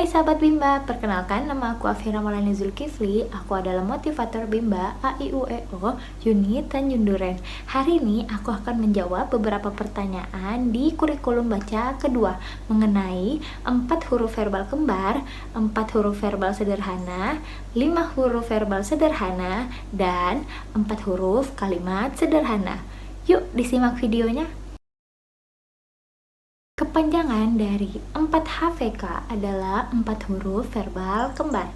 Hai sahabat Bimba, perkenalkan nama aku Afira Maulani Zulkifli. Aku adalah motivator Bimba A-I-U-E-O unit Tanjung Duren. Hari ini aku akan menjawab beberapa pertanyaan di kurikulum baca kedua mengenai 4 huruf verbal kembar, 4 huruf verbal sederhana, 5 huruf verbal sederhana, dan 4 huruf kalimat sederhana. Yuk disimak videonya. Kepanjangan dari 4HVK adalah 4 huruf verbal kembar.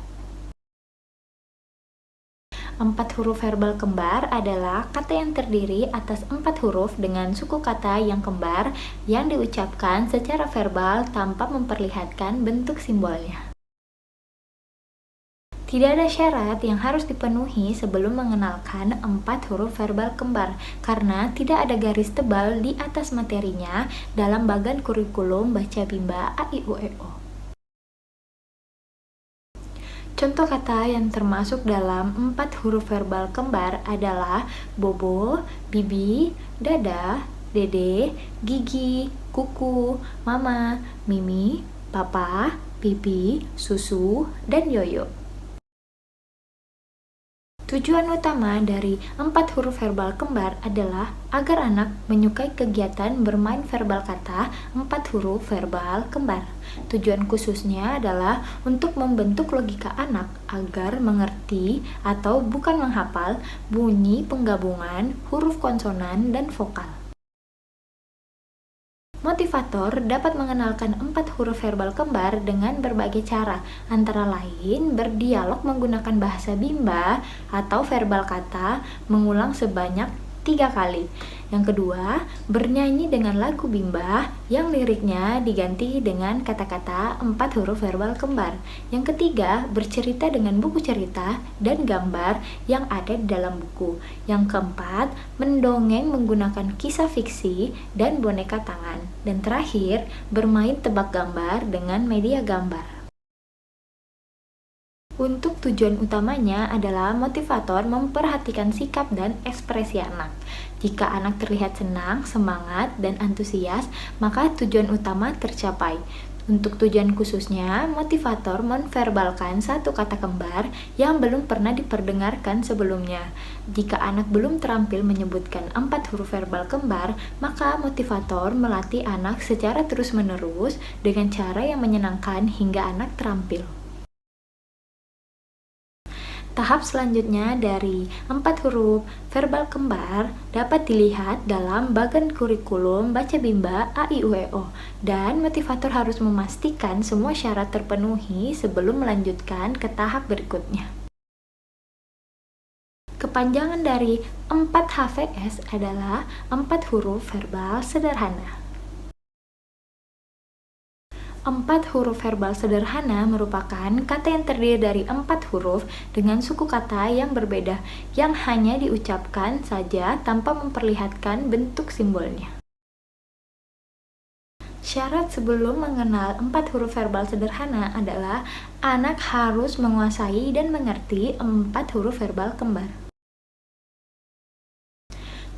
4 huruf verbal kembar adalah kata yang terdiri atas 4 huruf dengan suku kata yang kembar yang diucapkan secara verbal tanpa memperlihatkan bentuk simbolnya. Tidak ada syarat yang harus dipenuhi sebelum mengenalkan 4 huruf verbal kembar, karena tidak ada garis tebal di atas materinya dalam bagan kurikulum baca Bimba A-I-U-E-O. Contoh kata yang termasuk dalam 4 huruf verbal kembar adalah bobo, bibi, dada, dede, gigi, kuku, mama, mimi, papa, pipi, susu, dan yoyo. Tujuan utama dari 4 huruf verbal kembar adalah agar anak menyukai kegiatan bermain verbal kata 4 huruf verbal kembar. Tujuan khususnya adalah untuk membentuk logika anak agar mengerti atau bukan menghafal bunyi penggabungan huruf konsonan dan vokal. Motivator dapat mengenalkan 4 huruf verbal kembar dengan berbagai cara, antara lain berdialog menggunakan bahasa Bimba atau verbal kata mengulang sebanyak 3 kali. Yang kedua, bernyanyi dengan lagu Bimba yang liriknya diganti dengan kata-kata 4 huruf verbal kembar. Yang ketiga, bercerita dengan buku cerita dan gambar yang ada di dalam buku. Yang keempat, mendongeng menggunakan kisah fiksi dan boneka tangan. Dan terakhir, bermain tebak gambar dengan media gambar. Untuk tujuan utamanya adalah motivator memperhatikan sikap dan ekspresi anak. Jika anak terlihat senang, semangat, dan antusias, maka tujuan utama tercapai. Untuk tujuan khususnya, motivator menverbalkan satu kata kembar yang belum pernah diperdengarkan sebelumnya. Jika anak belum terampil menyebutkan 4 huruf verbal kembar, maka motivator melatih anak secara terus-menerus dengan cara yang menyenangkan hingga anak terampil. Tahap selanjutnya dari 4 huruf verbal kembar dapat dilihat dalam bagan kurikulum baca Bimba A-I-U-E-O, dan motivator harus memastikan semua syarat terpenuhi sebelum melanjutkan ke tahap berikutnya. Kepanjangan dari 4 HVS adalah 4 huruf verbal sederhana. 4 huruf verbal sederhana merupakan kata yang terdiri dari 4 huruf dengan suku kata yang berbeda, yang hanya diucapkan saja tanpa memperlihatkan bentuk simbolnya. Syarat sebelum mengenal 4 huruf verbal sederhana adalah anak harus menguasai dan mengerti 4 huruf verbal kembar.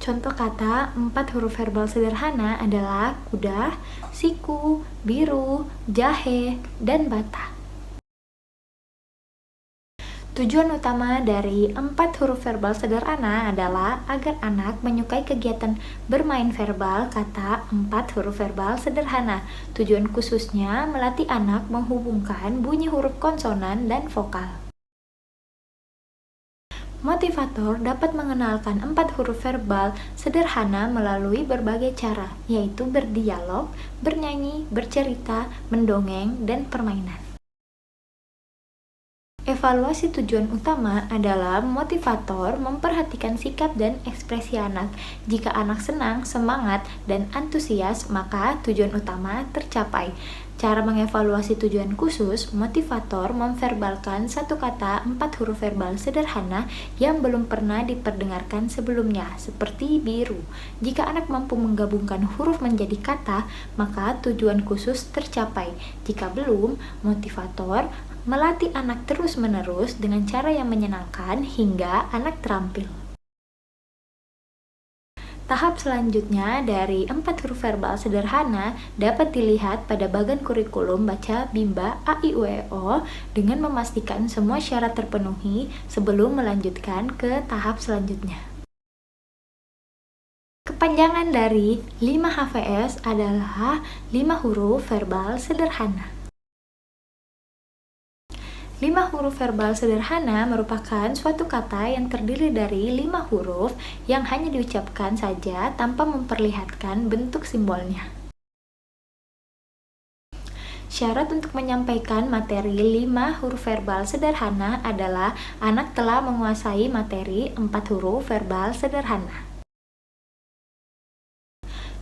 Contoh kata 4 huruf verbal sederhana adalah kuda, siku, biru, jahe, dan bata. Tujuan utama dari 4 huruf verbal sederhana adalah agar anak menyukai kegiatan bermain verbal kata 4 huruf verbal sederhana. Tujuan khususnya melatih anak menghubungkan bunyi huruf konsonan dan vokal. Motivator dapat mengenalkan 4 huruf verbal sederhana melalui berbagai cara, yaitu berdialog, bernyanyi, bercerita, mendongeng, dan permainan. Evaluasi tujuan utama adalah motivator memperhatikan sikap dan ekspresi anak. Jika anak senang, semangat, dan antusias, maka tujuan utama tercapai. Cara mengevaluasi tujuan khusus, motivator memverbalkan satu kata 4 huruf verbal sederhana yang belum pernah diperdengarkan sebelumnya, seperti biru. Jika anak mampu menggabungkan huruf menjadi kata, maka tujuan khusus tercapai. Jika belum, motivator melatih anak terus-menerus dengan cara yang menyenangkan hingga anak terampil. Tahap selanjutnya dari 4 huruf verbal sederhana dapat dilihat pada bagan kurikulum baca Bimba A I U E O dengan memastikan semua syarat terpenuhi sebelum melanjutkan ke tahap selanjutnya. Kepanjangan dari 5 HVS adalah 5 huruf verbal sederhana. 5 huruf verbal sederhana merupakan suatu kata yang terdiri dari 5 huruf yang hanya diucapkan saja tanpa memperlihatkan bentuk simbolnya. Syarat untuk menyampaikan materi 5 huruf verbal sederhana adalah anak telah menguasai materi 4 huruf verbal sederhana.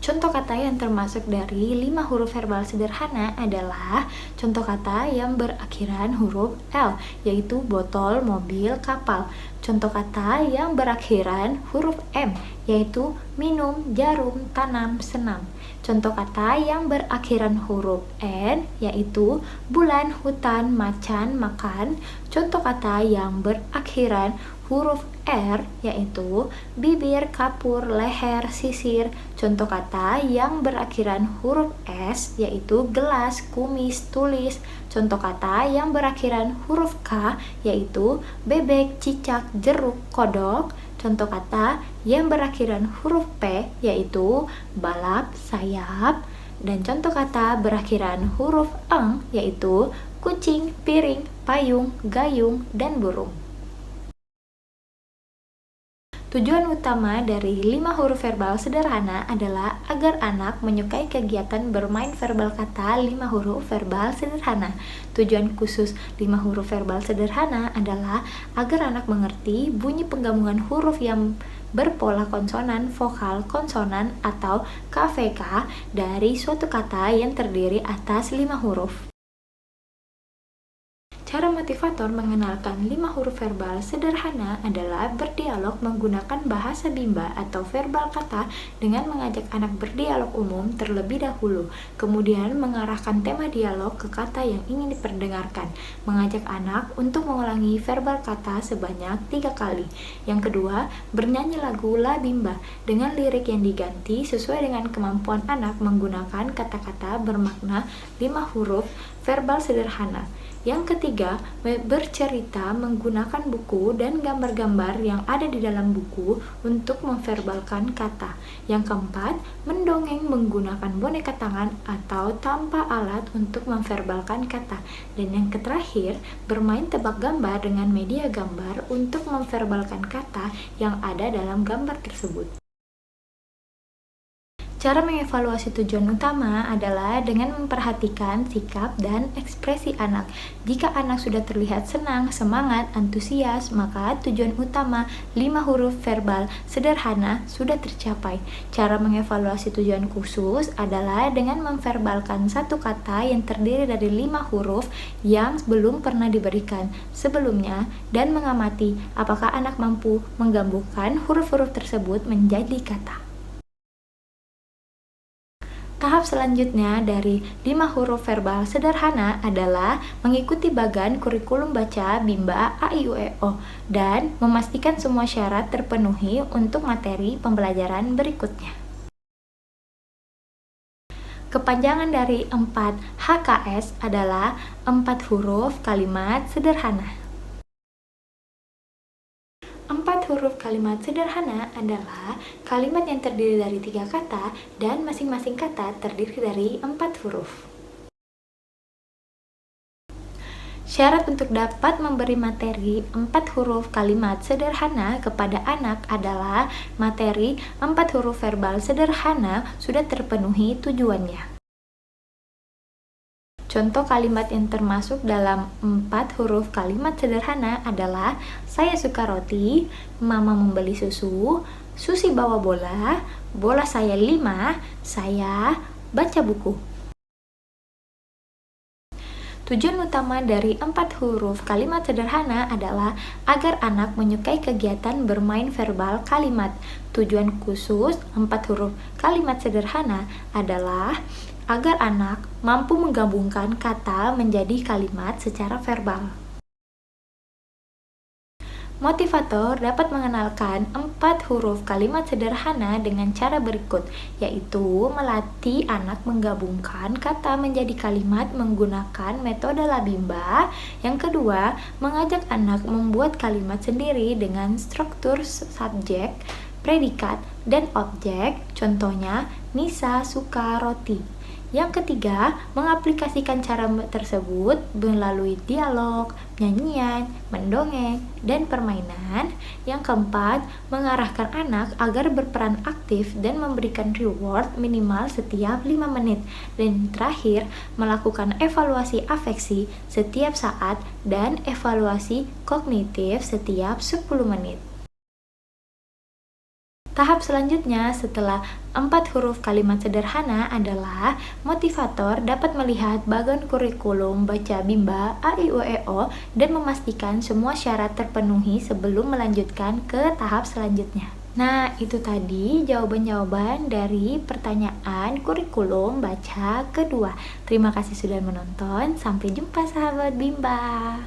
Contoh kata yang termasuk dari 5 huruf verbal sederhana adalah contoh kata yang berakhiran huruf L, yaitu botol, mobil, kapal. Contoh kata yang berakhiran huruf M, yaitu minum, jarum, tanam, senam. Contoh kata yang berakhiran huruf N, yaitu bulan, hutan, macan, makan. Contoh kata yang berakhiran huruf R, yaitu bibir, kapur, leher, sisir. Contoh kata yang berakhiran huruf S, yaitu gelas, kumis, tulis. Contoh kata yang berakhiran huruf K, yaitu bebek, cicak, jeruk, kodok. Contoh kata yang berakhiran huruf P, yaitu balap, sayap. Dan contoh kata berakhiran huruf eng, yaitu kucing, piring, payung, gayung, dan burung. Tujuan utama dari 5 huruf verbal sederhana adalah agar anak menyukai kegiatan bermain verbal kata 5 huruf verbal sederhana. Tujuan khusus 5 huruf verbal sederhana adalah agar anak mengerti bunyi penggabungan huruf yang berpola konsonan, vokal, konsonan, atau KVK dari suatu kata yang terdiri atas 5 huruf. Cara motivator mengenalkan 5 huruf verbal sederhana adalah berdialog menggunakan bahasa Bimba atau verbal kata dengan mengajak anak berdialog umum terlebih dahulu, kemudian mengarahkan tema dialog ke kata yang ingin diperdengarkan, mengajak anak untuk mengulangi verbal kata sebanyak 3 kali. Yang kedua, bernyanyi lagu La Bimba dengan lirik yang diganti sesuai dengan kemampuan anak menggunakan kata-kata bermakna 5 huruf verbal sederhana. Yang ketiga, bercerita menggunakan buku dan gambar-gambar yang ada di dalam buku untuk memverbalkan kata. Yang keempat, mendongeng menggunakan boneka tangan atau tanpa alat untuk memverbalkan kata. Dan yang terakhir, bermain tebak gambar dengan media gambar untuk memverbalkan kata yang ada dalam gambar tersebut. Cara mengevaluasi tujuan utama adalah dengan memperhatikan sikap dan ekspresi anak. Jika anak sudah terlihat senang, semangat, antusias, maka tujuan utama 5 huruf verbal sederhana sudah tercapai. Cara mengevaluasi tujuan khusus adalah dengan memverbalkan satu kata yang terdiri dari 5 huruf yang belum pernah diberikan sebelumnya dan mengamati apakah anak mampu menggabungkan huruf-huruf tersebut menjadi kata. Tahap selanjutnya dari 5 huruf verbal sederhana adalah mengikuti bagan kurikulum baca Bimba A I U E O dan memastikan semua syarat terpenuhi untuk materi pembelajaran berikutnya. Kepanjangan dari 4 HKS adalah 4 huruf kalimat sederhana. 4 huruf kalimat sederhana adalah kalimat yang terdiri dari 3 kata dan masing-masing kata terdiri dari 4 huruf. Syarat untuk dapat memberi materi 4 huruf kalimat sederhana kepada anak adalah materi 4 huruf verbal sederhana sudah terpenuhi tujuannya. Contoh kalimat yang termasuk dalam 4 huruf kalimat sederhana adalah saya suka roti, mama membeli susu, Susi bawa bola, bola saya 5, saya baca buku. Tujuan utama dari 4 huruf kalimat sederhana adalah agar anak menyukai kegiatan bermain verbal kalimat. Tujuan khusus 4 huruf kalimat sederhana adalah agar anak mampu menggabungkan kata menjadi kalimat secara verbal. Motivator dapat mengenalkan 4 huruf kalimat sederhana dengan cara berikut, yaitu melatih anak menggabungkan kata menjadi kalimat menggunakan metode Labimba. Yang kedua, mengajak anak membuat kalimat sendiri dengan struktur subjek, predikat, dan objek. Contohnya, Nisa suka roti. Yang ketiga, mengaplikasikan cara tersebut melalui dialog, nyanyian, mendongeng, dan permainan. Yang keempat, mengarahkan anak agar berperan aktif dan memberikan reward minimal setiap 5 menit. Dan terakhir, melakukan evaluasi afeksi setiap saat dan evaluasi kognitif setiap 10 menit. Tahap selanjutnya setelah 4 huruf kalimat sederhana adalah motivator dapat melihat bagan kurikulum baca Bimba A, I, U, E, O dan memastikan semua syarat terpenuhi sebelum melanjutkan ke tahap selanjutnya. Nah, itu tadi jawaban-jawaban dari pertanyaan kurikulum baca kedua. Terima kasih sudah menonton. Sampai jumpa sahabat Bimba.